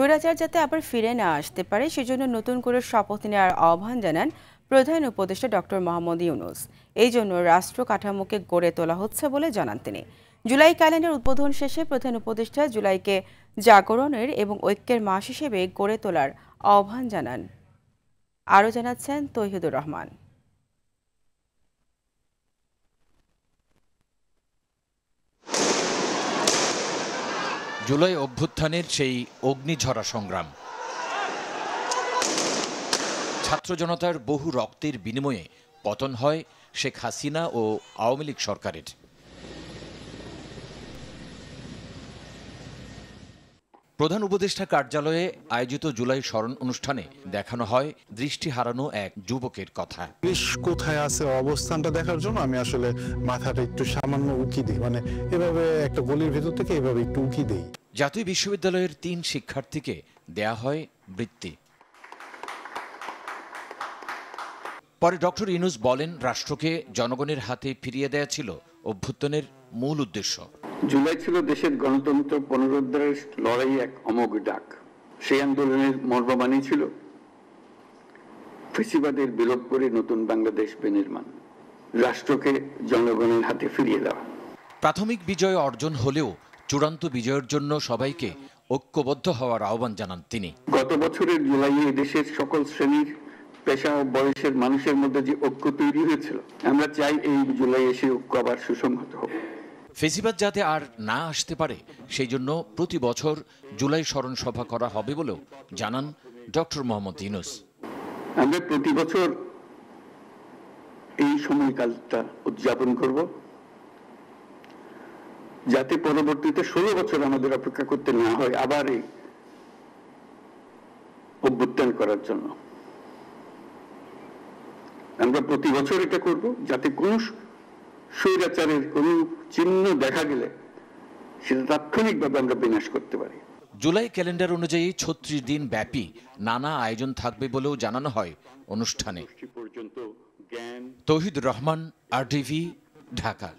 স্বৈরাচার যাতে আবার ফিরে না আসতে পারে সেজন্য নতুন করে শপথ নেওয়ার আহ্বান জানান প্রধান উপদেষ্টা ডক্টর মোহাম্মদ ইউনূস। এই জন্য রাষ্ট্র কাঠামোকে গড়ে তোলা হচ্ছে বলে জানান তিনি। জুলাই ক্যালেন্ডার উদ্বোধন শেষে প্রধান উপদেষ্টা জুলাইকে জাগরণের এবং ঐক্যের মাস হিসেবে গড়ে তোলার আহ্বান জানান। আরও জানাচ্ছেন তৌহিদুর রহমান। জুলাই অভ্যুত্থানের সেই অগ্নিঝরা সংগ্রাম, ছাত্র জনতার বহু রক্তের বিনিময়ে পতন হয় শেখ হাসিনা ও আওয়ামী লীগ সরকারের। প্রধান উপদেষ্টা কার্যালয়ে আয়োজিত জুলাই স্মরণ অনুষ্ঠানে দেখানো হয় দৃষ্টি হারানো এক যুবকের কথা। পুলিশ কোথায় আছে অবস্থানটা দেখার জন্য আমি আসলে মাথাটা একটু সামান্য উকি দিই, মানে এভাবে একটা গলির ভেতর থেকে এভাবে একটু উকি দিই। জাতীয় বিশ্ববিদ্যালয়ের 3 শিক্ষার্থীকে দেয়া হয় বৃত্তি। পরে ডক্টর ইউনূস বলেন, রাষ্ট্রকে জনগণের হাতে ফিরিয়ে দেয়া ছিল অভ্যুত্থানের মূল উদ্দেশ্য। জুলাই ছিল দেশের গণতন্ত্র পুনরুদ্ধারের লড়াই এক অমোঘ ডাক। সেই আন্দোলনের মর্মবাণী ছিল ফ্যাসিবাদের বিলোপ করে নতুন বাংলাদেশ বিনির্মাণ, রাষ্ট্রকে জনগণের হাতে ফিরিয়ে দেওয়া। প্রাথমিক বিজয় অর্জন হলেও চূড়ান্ত বিজয়ের জন্য সবাইকে ঐক্যবদ্ধ হওয়ার আহ্বান জানান তিনি। গত বছরের জুলাইয়ে দেশের সকল শ্রেণীর, পেশা ও বয়সের মানুষের মধ্যে যে ঐক্য তৈরি হয়েছিল, আমরা চাই এই জুলাইয়ে সেই ঐক্য আবার সুসংহত হোক। ফেসিবাদ যাতে আর না আসতে পারে সেই জন্য প্রতি বছর জুলাই স্মরণ সভা করা হবে বলেও জানান ডক্টর মোহাম্মদ ইউনূস। আমরা প্রতি বছর এই সময়কালটা উদযাপন করব, যাতে পরবর্তীতে 16 বছর আমাদের অপেক্ষা করতে না হয় আবার এই অভ্যুত্থান করার জন্য। আমরা প্রতি বছর এটা করব, যাতে কোন স্বৈরাচারের কোন চিহ্ন দেখা গেলে সেটা তাৎক্ষণিকভাবে আমরা বিনাশ করতে পারি। জুলাই ক্যালেন্ডার অনুযায়ী 36 দিন ব্যাপী নানা আয়োজন থাকবে বলেও জানানো হয় অনুষ্ঠানে। তৌহিদুর রহমান, RTV, ঢাকা।